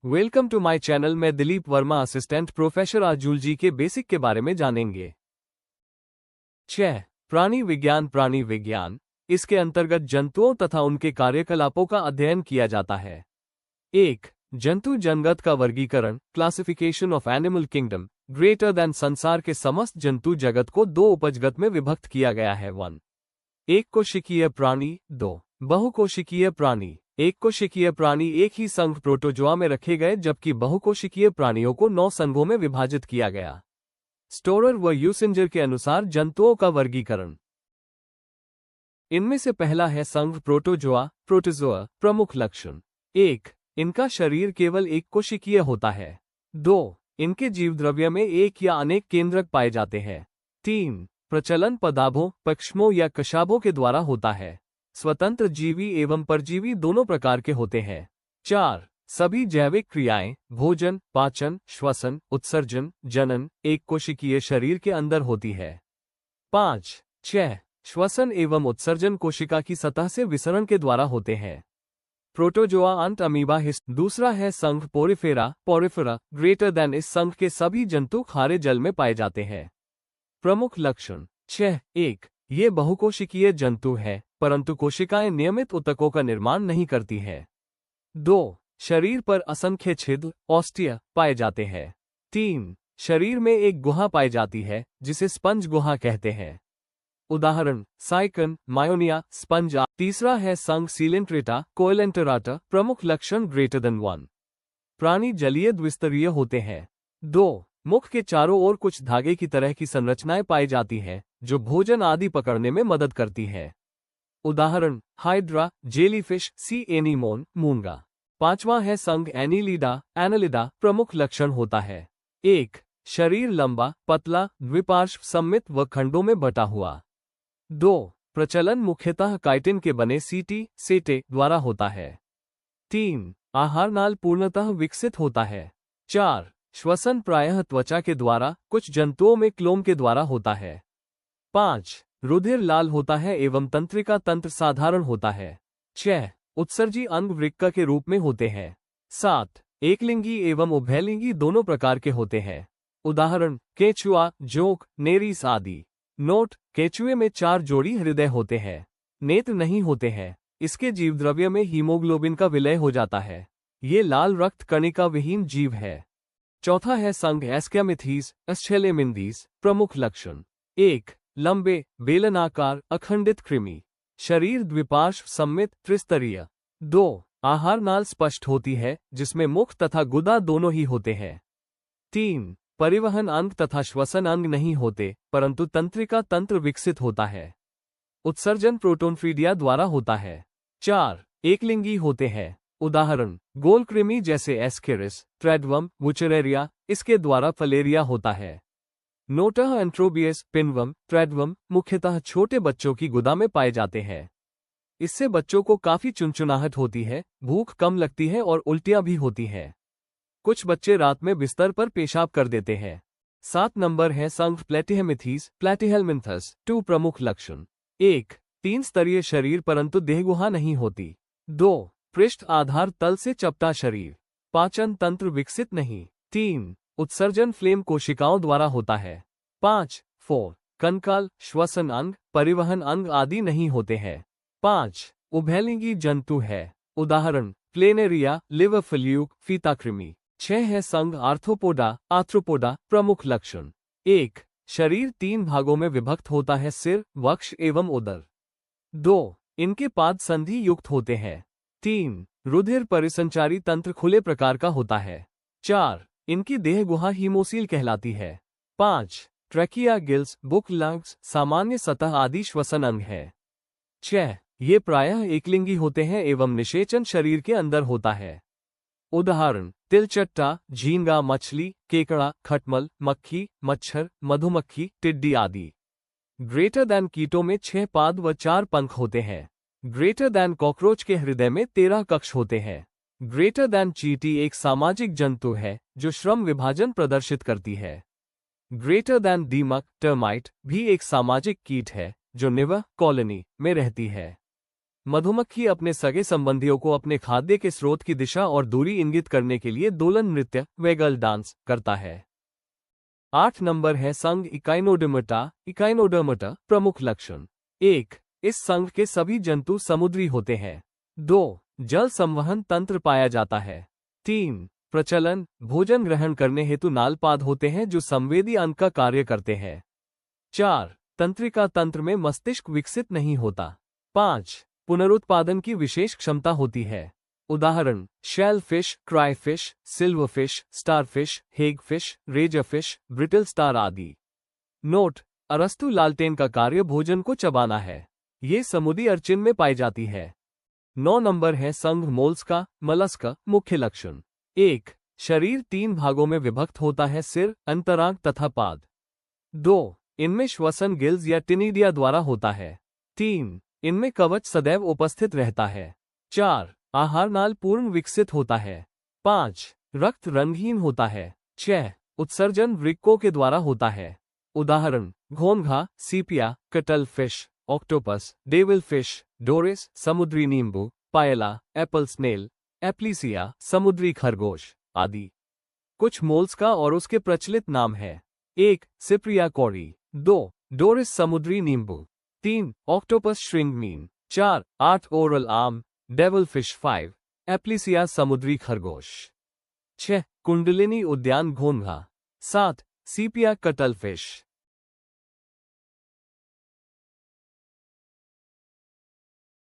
Welcome to my channel. मैं Dilip Verma, assistant professor आज zoology के बेसिक के बारे में जानेंगे। 6. प्राणी विज्ञान। प्राणी विज्ञान इसके अंतर्गत जंतुओं तथा उनके कार्यकलापों का अध्ययन किया जाता है। 1. जंतु जनगत का वर्गीकरण, classification of animal kingdom. Greater than संसार के समस्त जंतु जगत को दो उपजगत में विभक्त किया गया है। 1. एक कोशिकीय प्राणी। 2. बहुकोशिकीय प्राणी। एक कोशिकीय प्राणी एक ही संघ प्रोटोजोआ में रखे गए, जबकि बहुकोशिकीय प्राणियों को 9 संघों में विभाजित किया गया। स्टोरर व यूसिंजर के अनुसार जंतुओं का वर्गीकरण। इनमें से पहला है संघ प्रोटोजोआ, प्रोटोजोआ। प्रमुख लक्षण। 1. इनका शरीर केवल एक कोशिकीय होता है। 2. इनके जीवद्रव्य में एक या अनेक केंद्रक पाए जाते हैं। 3. प्रचलन पदार्थों, पक्षमों या कशाबों के द्वारा होता है। स्वतंत्र जीवी एवं परजीवी दोनों प्रकार के होते हैं। 4. सभी जैविक क्रियाएं, भोजन, पाचन, श्वसन, उत्सर्जन, जनन एक कोशिकीय शरीर के अंदर होती है। 5. 6. श्वसन एवं उत्सर्जन कोशिका की सतह से विसरण के द्वारा होते हैं। प्रोटोजोआ अंत अमीबा हिस्ट। दूसरा है संघ पोरिफेरा, पोरिफेरा। ग्रेटर देन इस संघ के सभी जंतु खारे जल में पाए जाते हैं। प्रमुख लक्षण। 6. 1. ये बहुकोशिकीय जंतु है, परंतु कोशिकाएं नियमित ऊतकों का निर्माण नहीं करती हैं। 2. शरीर पर असंख्य छिद्र, ऑस्टिया, पाए जाते हैं। 3. शरीर में एक गुहा पाई जाती है, जिसे स्पंज गुहा कहते हैं। उदाहरण साइकन, मायोनिया, स्पंज। तीसरा है संघ सीलेंट्रेटा, कोएलेंटराटा। प्रमुख लक्षण ग्रेटर देन 1. प्राणी जलीय द्विस्तरीय होते हैं। 2. मुख के चारों ओर कुछ धागे की तरह की संरचनाएं पाई जाती हैं, जो भोजन आदि पकड़ने में मदद करती है। उदाहरण हाइड्रा, जेलीफिश, सी एनीमोन, मूंगा। 5वां है संघ एनीलिडा, एनालिडा। प्रमुख लक्षण होता है। 1. शरीर लंबा, पतला, द्विपार्श्व सममित व खंडों में बटा हुआ। 2. प्रचलन मुख्यतः काइटिन के बने सीटी, सेटे द्वारा होता है। 3. आहार नाल पूर्णतः विकसित होता है। 4. श्वसन प्रायः त्वचा के द्वारा, कुछ जंतुओं में क्लोम के द्वारा होता है। 5. रुधिर लाल होता है एवं तंत्रिका तंत्र साधारण होता है। 6. उत्सर्जी अंग वृक्क के रूप में होते हैं। 7. एकलिंगी एवं उभयलिंगी दोनों प्रकार के होते हैं। उदाहरण केचुआ, जोंक, नेरीस आदि। नोट: केचुए में 4 जोड़ी हृदय होते हैं। नेत्र नहीं होते हैं। इसके जीवद्रव्य में हीमोग्लोबिन का विलय हो जाता है। ये लाल रक्त कणिका विहीन जीव है। चौथा है संघ एस्कैमिथीज, एस्चेलेमिंदीज। प्रमुख लक्षण। 1. लंबे, बेलनाकार, अखंडित कृमि। शरीर द्विपार्श्व सममित, त्रिस्तरीय। 2. आहार नाल स्पष्ट होती है, जिसमें मुख तथा गुदा दोनों ही होते हैं। 3. परिवहन अंग तथा श्वसन अंग नहीं होते, परंतु तंत्रिका तंत्र विकसित होता है। उत्सर्जन प्रोटोनफ्रीडिया द्वारा होता है। 4. एकलिंगी होते हैं। उदाहरण गोल कृमि जैसे एस्केरिस, ट्रेडवम, वुचरेरिया। इसके द्वारा फलेरिया होता है। नोटह एंट्रोबियस, पिनवम, ट्रेडवम मुख्यतः छोटे बच्चों की गुदा में पाए जाते हैं। इससे बच्चों को काफी चुनचुनाहट होती है, भूख कम लगती है और उल्टियां भी होती हैं। कुछ बच्चे रात में बिस्तर पर पेशाब कर देते हैं। 7 नंबर है संघ प्लेटिहेमिथीज, प्लेटिहेलमिन्थस। 2. प्रमुख लक्षण। 1. 3 स्तरीय शरीर परंतु देहगुहा नहीं होती। 2. पृष्ठ आधार तल से चपटा शरीर। पाचन तंत्र विकसित नहीं। 3. उत्सर्जन फ्लेम कोशिकाओं द्वारा होता है। 5. 4. कंकाल, श्वसन अंग, परिवहन अंग आदि नहीं होते हैं। 5. उभयलिंगी जंतु है। उदाहरण प्लेनेरिया, लिवर फ्लूक, फीताकृमि। 6 है संघ आर्थ्रोपोडा, आर्थ्रोपोडा। प्रमुख लक्षण। 1. शरीर 3 भागों में विभक्त होता है, सिर, वक्ष एवं उदर। 2. इनके पाद संधि युक्त होते हैं। 3. रुधिर परिसंचारी तंत्र खुले प्रकार का होता है। 4. इनकी देह गुहा हीमोसील कहलाती है। 5. ट्रैकिया, गिल्स, बुक, लंग्स, सामान्य सतह आदि श्वसन अंग है। 6. ये प्रायः एकलिंगी होते हैं एवं निषेचन शरीर के अंदर होता है। उदाहरण तिलचट्टा, झींगा मछली, केकड़ा, खटमल, मक्खी, मच्छर, मधुमक्खी, टिड्डी आदि। ग्रेटर दैन कीटों में 6 पाद व 4 पंख होते हैं। ग्रेटर दैन कॉकरोच के हृदय में 13 कक्ष होते हैं। ग्रेटर दैन चींटी एक सामाजिक जंतु है, जो श्रम विभाजन प्रदर्शित करती है। ग्रेटर दैन दीमक, टर्माइट भी एक सामाजिक कीट है, जो निवह, कॉलोनी में रहती है। मधुमक्खी अपने सगे संबंधियों को अपने खाद्य के स्रोत की दिशा और दूरी इंगित करने के लिए दोलन नृत्य वेगल डांस करता है। 8 नंबर है संघ इकाइनोडर्मेटा। इकाइनोडर्मेटा प्रमुख लक्षण। 1. इस संघ के सभी जंतु समुद्री होते हैं। 2. जल संवहन तंत्र पाया जाता है। 3. प्रचलन भोजन ग्रहण करने हेतु नालपाद होते हैं जो संवेदी अंग का कार्य करते हैं। 4. तंत्रिका तंत्र में मस्तिष्क विकसित नहीं होता। 5. पुनरुत्पादन की विशेष क्षमता होती है। उदाहरण shell fish, cray fish, silver fish, star fish, hag fish, razor fish, brittle star आदि। नोट: अरस्तु लालटेन का कार्य भोजन को चबाना है। ये समुद्री अर्चिन में पाई जाती है। 9 नंबर है संघ मोल्स्का मलस्का। मुख्य लक्षण। 1. शरीर 3 भागों में विभक्त होता है, सिर, अंतरांग तथा पाद। 2. इनमें श्वसन गिल्स या टिनिडिया द्वारा होता है। 3. इनमें कवच सदैव उपस्थित रहता है। 4. आहार नाल पूर्ण विकसित होता है। 5. रक्त रंगहीन होता है। 6. उत्सर्जन वृक्कों के द्वारा होता है। उदाहरण घोंघा, sepia, cuttlefish, octopus, devil fish, Doris, समुद्री नींबू, पायला, एप्पल स्नेल, एप्लीसिया, समुद्री खरगोश आदि। कुछ मोल्स्का और उसके प्रचलित नाम है। 1. सिप्रिया कॉरी। 2. डोरिस समुद्री नींबू। 3. ऑक्टोपस श्रिंगमीन। 4. 8 oral arm, devil fish. 5. Aplysia समुद्री खरगोश। 6. कुंडलिनी उद्यान घोंघा। 7. सीपिया कटल फिश।